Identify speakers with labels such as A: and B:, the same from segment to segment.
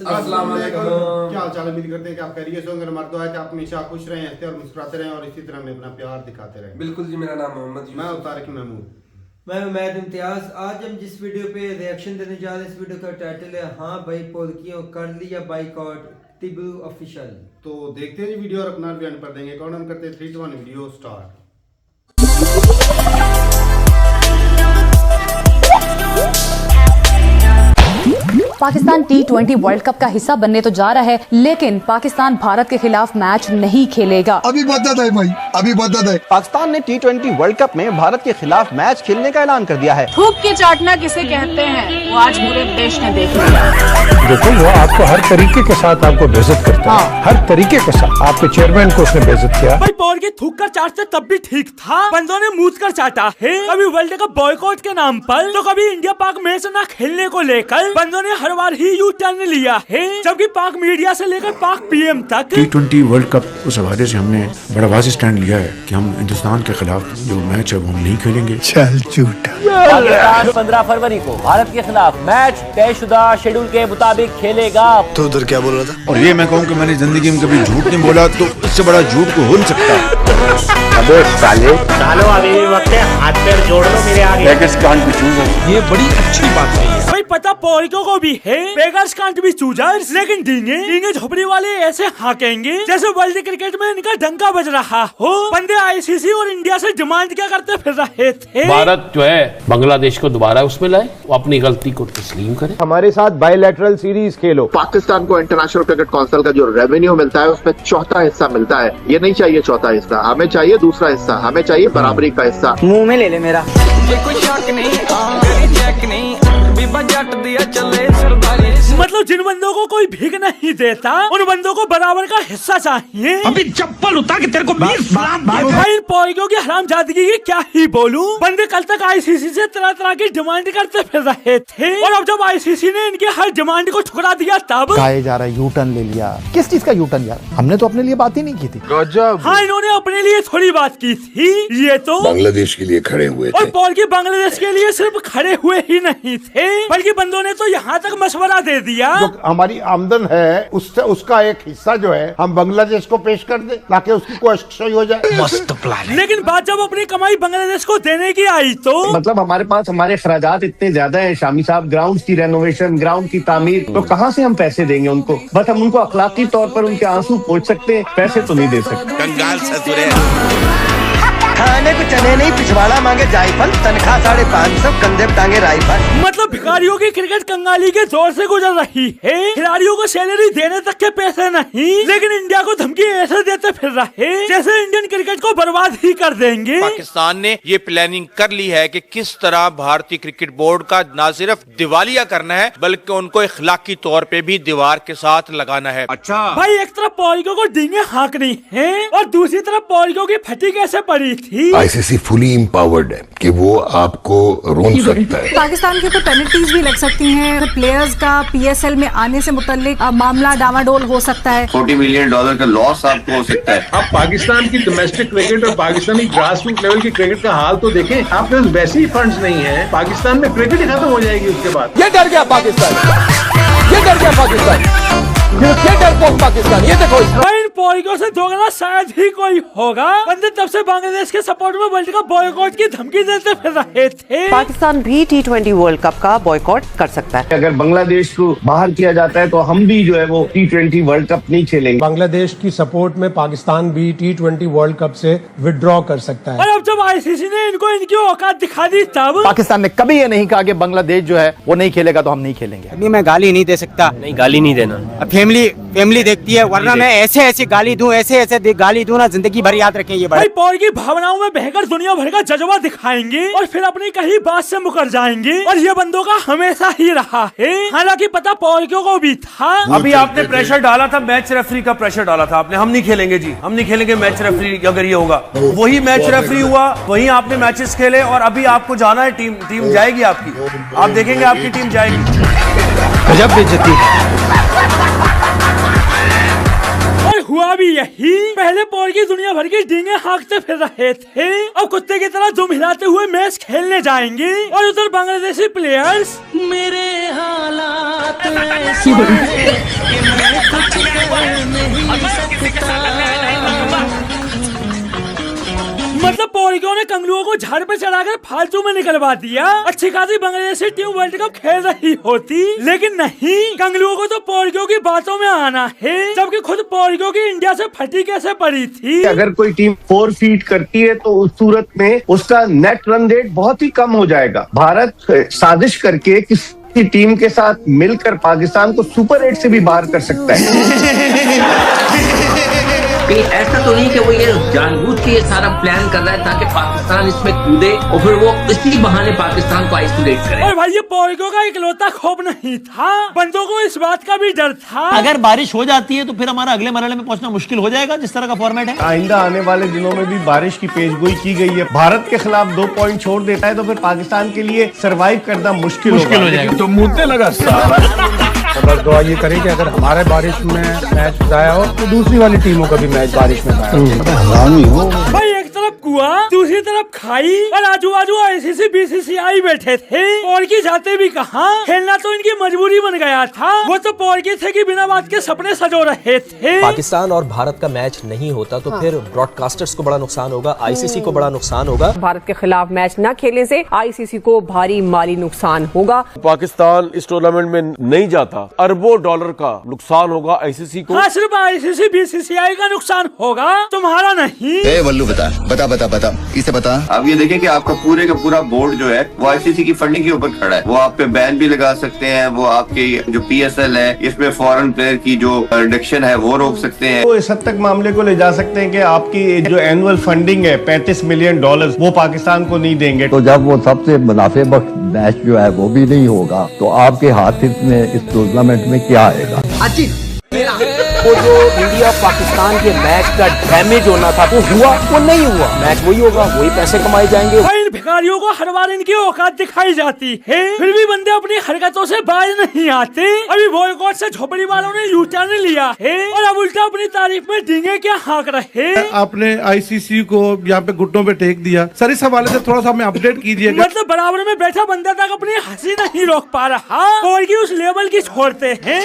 A: अस्सलाम वालेकुम।
B: क्या हाल चाल, उम्मीद करते हैं कि आप खैरियत से होंगे। हमारे दुआ है कि आप हमेशा खुश रहें, हंसते और मुस्कुराते रहें और इसी तरह हमें अपना प्यार दिखाते रहें।
A: बिल्कुल जी, मेरा नाम मोहम्मद यूसुफ।
B: मैं उतारिक महमूद।
C: मैं उमैद इम्तियाज। आज हम जिस वीडियो पे रिएक्शन देने जा रहे हैं, इस वीडियो का टाइटल है हाँ भाई पोल्कियों कर लिया बाइकआउट टिब्लू ऑफिशियल।
B: तो देखते हैं जी वीडियो और अपना रिव्यू पर देंगे। कौन हम करते हैं 3 2 1 video start.
D: Pakistan T20 world cup का हिस्सा बनने तो जा रहा है, लेकिन पाकिस्तान भारत के खिलाफ मैच नहीं खेलेगा।
E: अभी बदत है भाई, अभी बदत है।
F: पाकिस्तान ने T20 वर्ल्ड कप में भारत के खिलाफ मैच खेलने का ऐलान कर दिया है।
G: थूक के चाटना किसे कहते हैं, वो आज पूरे देश ने देख लिया।
H: देखो, वो आपको हर तरीके के साथ आपको बेइज्जत करता है, हर तरीके के साथ। आपके चेयरमैन को उसने बेइज्जत किया।
I: भाई पॉल के थूक कर चाटते तब भी ठीक था, बंदों ने मूत कर चाटा है। कभी वर्ल्ड कप बॉयकॉट के नाम पर, तो कभी इंडिया पाक मैच न खेलने को लेकर बंदों ने हर बार ही यू टर्न लिया है। जबकि पाक मीडिया से लेकर पाक पीएम तक
J: T20 वर्ल्ड कप उस हवाले से हमने बड़ा वाज़ेह स्टैंड लिया है कि हम हिंदुस्तान के खिलाफ जो मैच है वो हम नहीं खेलेंगे।
E: चल झूठा।
F: पाकिस्तान 15 फरवरी को भारत के खिलाफ मैच तयशुदा शेड्यूल के मुताबिक खेलेगा।
E: तो उधर क्या बोल रहा था?
J: और ये मैं कहूँ कि मैंने जिंदगी में कभी झूठ नहीं बोला, तो इससे बड़ा झूठ को हो नहीं सकता।
F: अबे साले,
K: डालो अभी भी वक्त है, हाथ पैर जोड़ लो मेरे आगे।
H: ये बड़ी अच्छी बात है।
I: भाई पता पॉलिको को भी है, बेगर्स कांट बी चूजर्स, लेकिन डींगे झोपड़ी वाले ऐसे हाकेंगे जैसे वर्ल्ड क्रिकेट में इनका डंका बज रहा हो। बंदे आईसीसी और इंडिया से डिमांड क्या करते फिर रहे थे?
K: भारत जो है बांग्लादेश को दोबारा उसमें लाए, वो अपनी गलती को तस्लीम करे।
F: हमारे साथ बायलैटरल सीरीज खेलो।
L: पाकिस्तान को इंटरनेशनल क्रिकेट काउंसिल का जो रेवेन्यू मिलता है उसमें चौथा हिस्सा मिलता है। ये नहीं चाहिए चौथा हिस्सा, हमें चाहिए दूसरा हिस्सा, हमें चाहिए बराबरी का हिस्सा।
F: मुंह में ले ले मेरा।
I: मतलब जिन बंदों को कोई भीख नहीं देता, उन बंदों को बराबर का हिस्सा चाहिए।
H: अभी चप्पल उतार के तेरे को
I: भाई पॉलिको की हरामजादगी की क्या ही बोलूं। बंदे कल तक आईसीसी से तरह तरह की डिमांड करते फिर रहे थे, और अब जब आईसीसी ने इनकी हर डिमांड को ठुकरा दिया तब
E: कहा जा रहा है यू टर्न ले लिया। किस चीज का यू टर्न यार? हमने तो अपने लिए बात ही नहीं की थी।
I: हाँ, इन्होंने अपने लिए थोड़ी बात की थी। ये तो
J: बांग्लादेश के लिए खड़े हुए
I: और पॉल की बांग्लादेश के लिए सिर्फ खड़े हुए ही नहीं थे, बल्कि बंदों ने तो यहाँ तक मशवरा दे दिया
E: जो हमारी आमदन है उससे उसका एक हिस्सा जो है हम बांग्लादेश को पेश कर दे ताकि उसकी कोई अक्षय हो जाए।
H: मस्त प्लान है।
I: लेकिन बात जब अपनी कमाई बांग्लादेश को देने की आई तो
K: मतलब हमारे पास हमारे खर्चात इतने ज्यादा है, शामी साहब, ग्राउंड की रेनोवेशन, ग्राउंड की तामीर, तो कहाँ से हम पैसे देंगे उनको? बस हम उनको अखलाकी तौर पर उनके आंसू पोंछ सकते हैं, पैसे तो नहीं दे सकते।
J: कंगाल ससुरे।
F: खाने को चने नहीं, पिछवाड़ा मांगे जायफल, तनख्वाह 550, कंधे पे टांगे राइफल।
I: मतलब भिखारियों की क्रिकेट कंगाली के दौर से गुजर रही है। खिलाड़ियों को सैलरी देने तक के पैसे नहीं, लेकिन इंडिया को धमकी ऐसे देते फिर रहे जैसे इंडियन क्रिकेट को बर्बाद ही कर देंगे।
M: पाकिस्तान ने ये प्लानिंग कर ली है कि किस तरह भारतीय क्रिकेट बोर्ड का न सिर्फ दिवालिया करना है, बल्कि उनको इखलाकी तौर पे भी दीवार के साथ लगाना है। अच्छा
I: भाई, एक तरफ पॉलिको को डींगे हाँकनी है और दूसरी तरफ पॉलिको की फटी कैसे पड़ी थी।
J: आईसीसी फुली एम्पावर्ड है कि वो आपको रोक सकता है।
G: पाकिस्तान के ऊपर पेनल्टीज भी लग सकती हैं, प्लेयर्स का पीएसएल में आने से मुतल्लिक मामला डामाडोल हो सकता है।
L: $40 मिलियन का लॉस आपको हो सकता है।
H: अब पाकिस्तान की डोमेस्टिक क्रिकेट और पाकिस्तानी ग्रास रूट लेवल की क्रिकेट का हाल तो देखें। आपके पास वैसे ही फंड्स नहीं है, पाकिस्तान में क्रिकेट ही खत्म हो जाएगी उसके बाद।
F: ये डर गया पाकिस्तान, ये डर गया पाकिस्तान, ये डरपोक पाकिस्तान। ये देखो,
I: इन पॉलिको से दोगुना शायद ही कोई होगा। बंदे तब से बांग्लादेश के सपोर्ट में वर्ल्ड कप बॉयकॉट की धमकी देते फिर रहे थे।
D: पाकिस्तान भी T20 वर्ल्ड कप का बॉयकॉट कर सकता है।
K: अगर बांग्लादेश को बाहर किया जाता है तो हम भी जो है वो T20 वर्ल्ड कप नहीं खेलेंगे।
H: बांग्लादेश की सपोर्ट में पाकिस्तान भी T20 वर्ल्ड कप से विड्रॉ कर सकता है।
I: और अब जब आईसीसी ने इनको इनकी औकात दिखा दी तब
F: पाकिस्तान ने कभी ये नहीं कहा कि बांग्लादेश जो है वो नहीं खेलेगा तो हम नहीं खेलेंगे।
K: अभी मैं गाली नहीं दे सकता।
F: नहीं, गाली नहीं देना।
K: फैमिली देखती है, वरना मैं ऐसे गाली दूं, ऐसे गाली दूं ना, जिंदगी भर याद रखें ये
I: भाई। पॉल की भावनाओं में बहकर दुनिया भर का जज्बा दिखाएंगे और फिर अपनी कहीं बात से मुकर जाएंगे, और ये बंदों का हमेशा ही रहा है। हालांकि पता पॉलिको को भी था।
H: अभी आपने प्रेशर डाला था, मैच रेफरी का प्रेशर डाला था आपने, हम नहीं खेलेंगे जी, हम नहीं खेलेंगे मैच रेफरी अगर ये होगा। वही मैच रेफरी हुआ, वही आपने मैचेस खेले, और अभी आपको जाना है, टीम जाएगी आपकी, आप देखेंगे आपकी टीम जाएगी। गजब बेइज्जती।
I: हुआ भी यही। पहले पोर्गी दुनिया भर की डींगे हाँकते फिर रहे थे, अब कुत्ते की तरह दुम हिलाते हुए मैच खेलने जाएंगे। और उधर बांग्लादेशी प्लेयर्स मेरे हालात ऐसे हैं कि मैं कुछ कर नहीं सकता। मतलब पोर्गियों ने कंगलुओं को झाड़ पे चढ़ाकर फालतू में निकलवा दिया। अच्छी खासी बांग्लादेशी टीम वर्ल्ड कप खेल रही होती, लेकिन नहीं, कंगलुओं को तो पोर्गियों की बातों में आना है, जबकि खुद पोर्गियों की इंडिया से फटी कैसे पड़ी थी।
K: अगर कोई टीम 4 फीट करती है तो उस सूरत में उसका नेट रन रेट बहुत ही कम हो जाएगा। भारत साजिश करके किसी टीम के साथ मिलकर पाकिस्तान को सुपर 8 से भी बाहर कर सकता है।
N: कहीं ऐसा तो नहीं कि वो ये जानबूझ के ये सारा प्लान कर रहा है ताकि पाकिस्तान इसमें कूदे और फिर वो इसी बहाने पाकिस्तान को आइसोलेट करे।
I: और भाई ये पोर्गियों का इकलौता खौफ नहीं था, बंदों को इस बात का भी डर था।
O: अगर बारिश हो जाती है तो फिर हमारा अगले मरहले में पहुंचना मुश्किल हो जाएगा, जिस तरह का फॉर्मेट है।
K: आइंदा आने वाले दिनों में भी बारिश की पेशगोई की गई है। भारत के खिलाफ 2 पॉइंट छोड़ देता है तो फिर पाकिस्तान के लिए सरवाइव करना मुश्किल हो जाएगा।
J: तो मुद्दे लगा बस दुआ ये करें कि अगर हमारे बारिश में मैच जाया हो तो दूसरी वाली टीमों का भी मैच बारिश में जाया हो।
I: भाई एक तरफ कुआ, दूसरी तरफ खाई, और आजू बाजू आईसीसी बीसीसीआई बैठे थे। पोर्गी जाते भी कहाँ, खेलना तो इनकी मजबूरी बन गया था। वो तो पोर्गी थे कि बिना बात के सपने सजो रहे थे।
P: पाकिस्तान और भारत का मैच नहीं होता तो फिर ब्रॉडकास्टर्स को बड़ा नुकसान होगा, आईसीसी को बड़ा नुकसान होगा।
Q: भारत के खिलाफ मैच न खेलने से आईसीसी को भारी माली नुकसान होगा।
H: पाकिस्तान इस टूर्नामेंट में नहीं जाता, अरबों डॉलर का नुकसान होगा आईसीसी को।
I: हाँ, सिर्फ आईसीसी बीसीसीआई का नुकसान होगा, तुम्हारा नहीं।
R: वल्लू बता इसे बता। अब ये देखिए कि आपका पूरे का पूरा बोर्ड जो है वो आईसीसी की फंडिंग के ऊपर खड़ा है। वो आप पे बैन भी लगा सकते हैं, वो आपके जो पीएसएल है इसमें फॉरेन प्लेयर की जो रिडक्शन है वो रोक सकते हैं।
K: वो इस हद तक मामले को ले जा सकते हैं कि आपकी जो एनुअल फंडिंग है $35 मिलियन वो पाकिस्तान को नहीं देंगे।
S: तो जब वो सबसे मुनाफे बख्श मैच जो है वो भी नहीं होगा तो आपके हाथ में इस टूर्नामेंट में क्या आएगा?
P: वो जो इंडिया पाकिस्तान के मैच का डैमेज होना था वो हुआ, वो नहीं हुआ। मैच वही होगा, वही पैसे कमाए जाएंगे।
I: इन भिखारियों को हर बार इनकी औकात दिखाई जाती है, फिर भी बंदे अपनी हरकतों से बाज नहीं आते। अभी बॉयकॉट से झोपड़ी वालों ने यूटर्न लिया है और अब उल्टा अपनी तारीफ में डींगे क्या हाँक रहे।
T: आपने आईसीसी को यहाँ पे घुटनों पे टेक दिया। सर इस हवाले से थोड़ा सा हमें अपडेट कीजिएगा।
I: मतलब बराबर में बैठा बंदा तक अपनी हंसी नहीं रोक पा रहा, पोर्गी उस लेवल की छोड़ते हैं।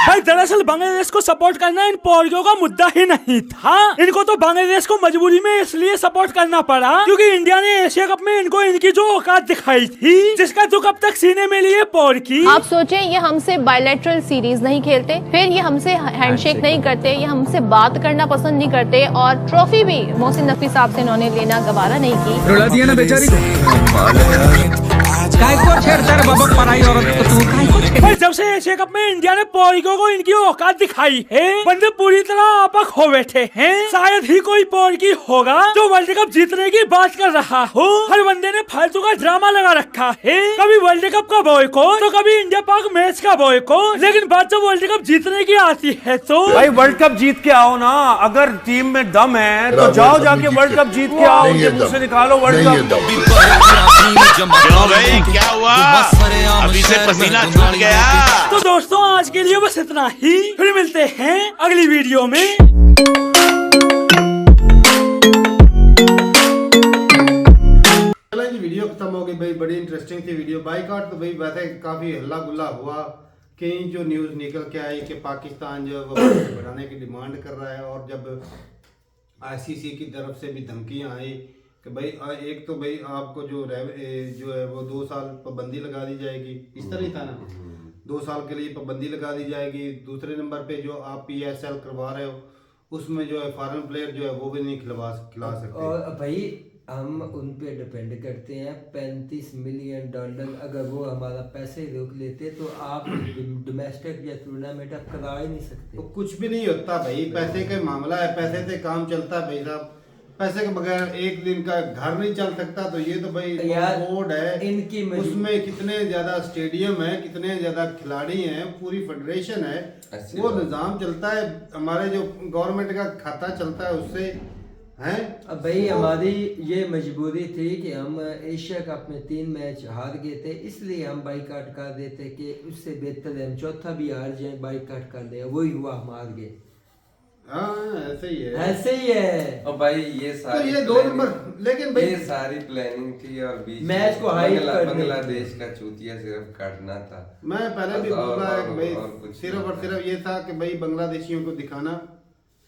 I: भाई दरअसल बांग्लादेश को सपोर्ट करना इन पोर्गियों का मुद्दा ही नहीं था। इनको तो बांग्लादेश को मजबूरी में इसलिए सपोर्ट करना पड़ा क्योंकि इंडिया ने एशिया कप में इनको इनकी जो औकात दिखाई थी, जिसका दुख अब तक सीने में लिए पोर्गी।
U: आप सोचें, ये हमसे बायलैटरल सीरीज नहीं खेलते, फिर ये हमसे हैंडशेक नहीं करते, ये हमसे बात करना पसंद नहीं करते, और ट्रॉफी भी मोहसिन नकवी साहब से इन्होंने लेना गवारा नहीं की।
V: रुला दिया ना बेचारी
I: भाई जब से एशिया कप में इंडिया ने पोर्गियों को इनकी औकात दिखाई है, बंदे पूरी तरह आपक हो बैठे हैं। शायद ही कोई पोर्गी होगा जो वर्ल्ड कप जीतने की बात कर रहा हो। हर बंदे ने फालतू का ड्रामा लगा रखा है, कभी वर्ल्ड कप का बॉयकॉट तो कभी इंडिया पाक मैच का बॉयकॉट, लेकिन बात जब वर्ल्ड कप जीतने की आती है तो
H: भाई वर्ल्ड कप जीत के आओ ना। अगर टीम में दम है तो जाओ जाके वर्ल्ड कप जीत के आओ, उनके मुंह से निकालो वर्ल्ड कप।
M: क्या हुआ? अभी से पसीना छूट गया।
I: तो दोस्तों आज के लिए बस इतना ही, फिर मिलते हैं अगली वीडियो में।
B: चलो जी वीडियो खत्म हो गई भाई, बड़ी इंटरेस्टिंग थी वीडियो। बाइकआउट तो भाई वैसे काफी हल्ला गुल्ला हुआ, कई जो न्यूज निकल के आई कि पाकिस्तान जो वो बढ़ाने की डिमांड कर रहा है, और जब आईसीसी की तरफ से भी धमकियां आई कि भाई एक तो भाई आपको जो है वो 2 साल पाबंदी लगा दी जाएगी, इस तरह ही था ना, 2 साल के लिए पाबंदी लगा दी जाएगी। दूसरे नंबर पे जो आप पीएसएल करवा रहे हो उसमें जो है फॉरेन प्लेयर जो है वो भी नहीं खिला सकते।
C: और भाई हम उन पे डिपेंड करते हैं। $35 मिलियन अगर वो हमारा पैसे रोक लेते तो आप डोमेस्टिक या टूर्नामेंट आप करा ही नहीं सकते।
B: तो कुछ भी नहीं होता भाई, पैसे का मामला है, पैसे से काम चलता है भाई साहब। पैसे के बगैर एक दिन का घर नहीं चल सकता। तो ये तो भाई बोर्ड है, इनकी उसमें कितने ज्यादा स्टेडियम है, कितने ज्यादा खिलाड़ी हैं, पूरी फेडरेशन है, वो निजाम चलता है। हमारे जो गवर्नमेंट का खाता चलता है उससे हैं।
C: अब भाई हमारी ये मजबूरी थी कि हम एशिया कप में 3 मैच हार गए थे, इसलिए हम बाइकआउट कर देते कि उससे बेहतर है हम चौथा भी हार जाए, बाइकआउट कर ले। वही हुआ, हम हार गए।
B: हाँ ऐसे ही है,
C: ऐसे ही है।
A: और भाई ये सारी
B: तो ये 2 नंबर, लेकिन भाई
A: ये सारी प्लानिंग थी और बीच
C: मैच को हाइप करने
A: बांग्लादेश का चूतिया सिर्फ काटना था।
B: मैं पहले भी बोला है कि भाई
A: कुछ
B: सिर्फ और सिर्फ ये था कि भाई बांग्लादेशियों को दिखाना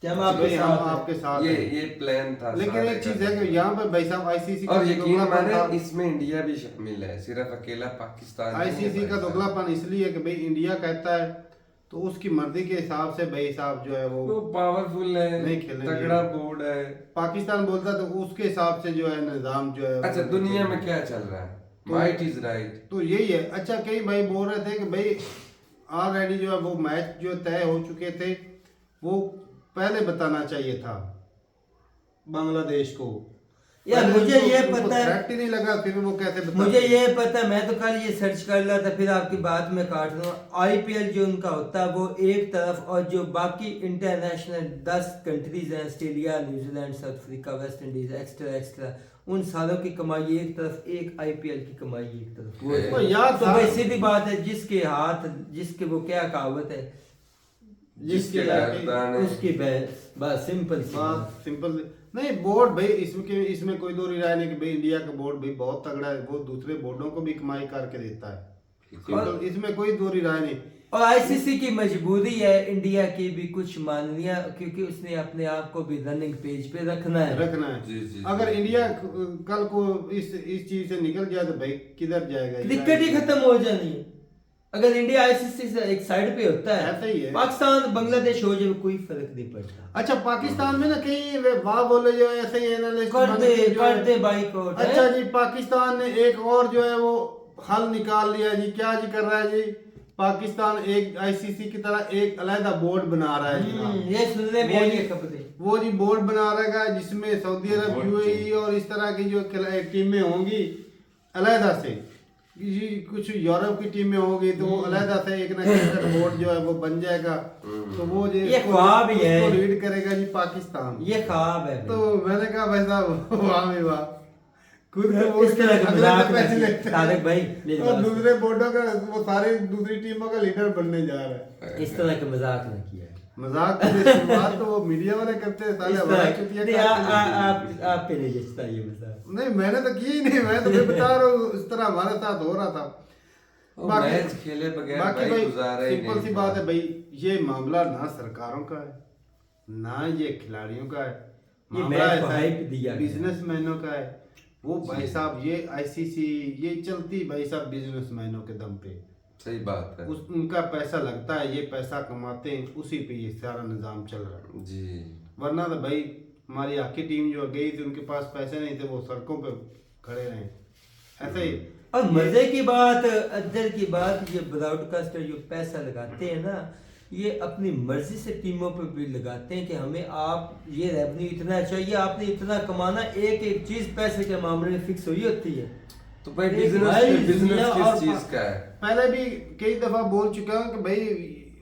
C: कि हम
B: आपके साथ
A: ये प्लान था।
B: लेकिन एक चीज है कि यहाँ पर भाई साहब आईसीसी
A: और यकीन माने इसमें इंडिया भी शामिल है, सिर्फ अकेला पाकिस्तान।
B: आईसीसी का दोगलापन इसलिए कि भाई इंडिया कहता है तो उसकी मर्जी के हिसाब से भाई साहब जो है वो
A: पावरफुल है,
B: नहीं खेलेंगे,
A: तगड़ा बोर्ड है।
B: पाकिस्तान बोलता तो उसके हिसाब से जो है निजाम जो है।
A: अच्छा दुनिया में क्या चल रहा है, माइट इज राइट,
B: तो यही है। अच्छा कई भाई बोल रहे थे कि भाई ऑलरेडी जो है वो मैच जो तय हो चुके थे वो पहले बताना चाहिए था बांग्लादेश को।
C: यार मुझे ये पता है,
B: ही नहीं लगा, फिर वो कैसे बता।
C: मुझे ये पता है, मैं तो कल ये सर्च कर रहा था, फिर आपकी बात में काट रहा हूँ। आईपीएल जो उनका होता है वो एक तरफ, और जो बाकी इंटरनेशनल 10 कंट्रीज हैं, Australia, New Zealand, south Africa, West Indies, extra उन सालों की कमाई एक तरफ, एक आईपीएल की कमाई एक तरफ।
B: वो याद
C: तो भाई सीधी बात है, जिसके हाथ जिसके वो क्या कहावत है, जिसके उसकी बस
B: सिंपल नहीं। बोर्ड भाई इसमें कोई दो राय नहीं कि भाई इंडिया का बोर्ड भाई बहुत तगड़ा है, वो दूसरे बोर्डों को भी कमाई करके देता है, इसमें कोई दो राय नहीं।
C: और आईसीसी की मजबूरी है इंडिया की भी कुछ मान लिया, क्योंकि उसने अपने आप को भी रनिंग पेज पे रखना है।
B: अगर इंडिया कल को इस चीज से निकल जाए तो भाई किधर जाएगा,
C: क्रिकेट ही खत्म हो जानी है। अगर इंडिया आईसीसी से एक साइड पे होता है,
B: ऐसा ही है।
C: पाकिस्तान बांग्लादेश हो जाए कोई फर्क नहीं पड़ता।
B: अच्छा पाकिस्तान में ना कहीं वाह बोले जो ऐसे ही एनालिस्ट
C: कर दे बाइकआउट।
B: अच्छा जी पाकिस्तान ने एक और जो है वो हल निकाल लिया जी, क्या जी कर रहा है जी, पाकिस्तान एक आईसीसी की तरह एक अलग बोर्ड बना रहा है।
C: ये सुनने में आई है खबरें।
B: वो जी बोर्ड बना रहेगा जिसमें सऊदी अरब, यूएई और इस तरह की जो टीमें होंगी अलहदा से, कुछ यूरोप की टीमें होगी तो वो अलहदा से एक ना क्रिकेट बोर्ड जो है वो बन जाएगा। तो वो
C: ये ख्वाब ही है,
B: लीड करेगा जी पाकिस्तान,
C: ये ख्वाब है।
B: तो मैंने कहा भाई साहब वाह में वाह, खुद
C: इस तरह का मजाक पैसे लेते हैं भाई,
B: और दूसरे बोर्डों का वो सारे दूसरी टीमों का लीडर बनने जा रहा है।
C: इस तरह का मजाक न किया,
B: मजाक शुरुआत तो वो मीडिया वाले करते हैं साले,
C: आप पे नहीं जचता ये मजाक।
B: नहीं मैंने तो की ही नहीं, मैं तो बता रहा हूँ इस तरह हमारे साथ हो रहा था।
A: मैच खेले बगैर
B: बाकी भाई सिंपल सी बात
A: है
B: है भाई, ये मामला ना सरकारों का है ना ये खिलाड़ियों का है, मामला ऐसा है बिजनेसमैनों का है। वो भाई साहब ये आईसीसी ये चलती भाई साहब बिजनेसमैनों के दम पे,
A: सही बात है।
B: उनका पैसा लगता है, ये पैसा कमाते हैं, उसी पे ये सारा निजाम चल रहा है
A: जी।
B: वरना तो भाई हमारी हॉकी टीम जो गई थी उनके पास पैसे नहीं थे, वो सड़कों पे खड़े रहे ऐसे ही।
C: और मजे की बात, अदर की बात, ये ब्रॉडकास्टर जो पैसा लगाते हैं ना, ये अपनी मर्जी से टीमों पर भी लगाते हैं कि हमें आप ये रेवेन्यू इतना चाहिए, आपने इतना कमाना, एक एक चीज पैसे के मामले में फिक्स हुई होती है।
A: तो भाई बिजनेस किस चीज का है,
B: पहले भी कई दफा बोल चुका हूँ कि भाई,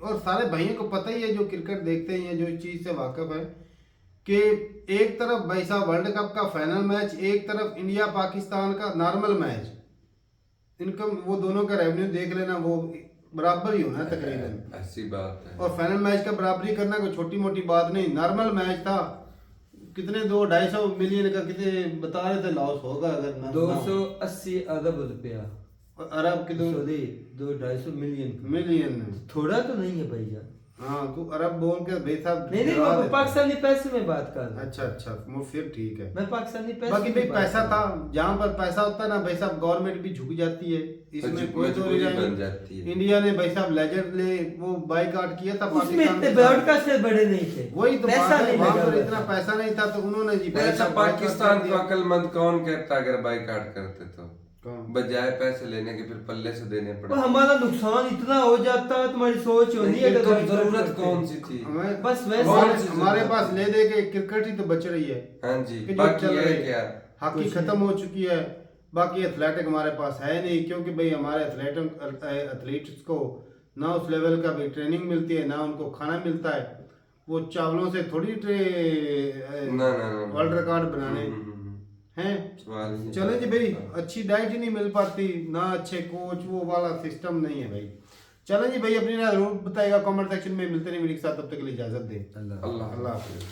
B: और सारे भाइयों को पता ही है जो क्रिकेट देखते हैं या जो इस चीज से वाकिफ है, कि एक तरफ भाई साहब वर्ल्ड कप का फाइनल मैच, एक तरफ इंडिया पाकिस्तान का नॉर्मल मैच, इनकम वो दोनों का रेवेन्यू देख लेना, वो बराबर ही होना है तकरीबन,
A: ऐसी बात है।
B: और फाइनल मैच का बराबरी करना कोई छोटी मोटी बात नहीं। नॉर्मल मैच था, कितने 200-250 मिलियन का कितने बता रहे थे लॉस होगा, अगर
C: 280 अरब रुपया,
B: अरब के
C: 250 मिलियन थोड़ा तो नहीं है भाई यार।
B: हाँ तो अरब बोल के भाई साहब
C: नहीं वो पाकिस्तानी पैसे में बात कर रहा।
B: अच्छा वो फिर ठीक है,
C: मैं पाकिस्तानी पैसे
B: बाकी भाई पैसा था, जहाँ पर पैसा होता है ना भाई साहब गवर्नमेंट भी झुक जाती है, इसमें कोई तो
A: बन जाती है।
B: इंडिया ने भाई साहब लेजेंड ले वो बाइकआउट किया था
C: पाकिस्तान में, ब्रॉडकास्टर बड़े नहीं थे,
B: वही तो पैसा नहीं, वहाँ पर इतना पैसा नहीं था तो उन्होंने जी
A: पैसा। पाकिस्तान को अक्लमंद कौन कहता अगर बाइकआउट करते तो, बजाय पैसे लेने के फिर पल्ले से देने पड़े।
C: हमारा नुकसान इतना हो जाता है, तुम्हारी सोच होनी है,
A: तो जरूरत कौन सी थी,
C: बस वैसे
B: हमारे पास ले दे के क्रिकेट ही तो बच रही है।
A: हाँ जी, बाकी है क्या,
B: हॉकी खत्म हो चुकी है, बाकी एथलेटिक हमारे पास है नहीं, क्योंकि भाई हमारे एथलीट्स को ना उस लेवल का भी ट्रेनिंग मिलती है, ना उनको खाना मिलता है, वो चावलों से थोड़ी वर्ल्ड रिकॉर्ड बनाने हैं। चले जी भाई, अच्छी डाइट ही नहीं मिल पाती, ना अच्छे कोच, वो वाला सिस्टम नहीं है भाई। चलो जी भाई, अपनी राय जरूर बताएगा कमेंट सेक्शन में। मिलते नहीं वीडियो के साथ, तब तक के लिए इजाजत दें।
A: अल्लाह
B: हाफिज़।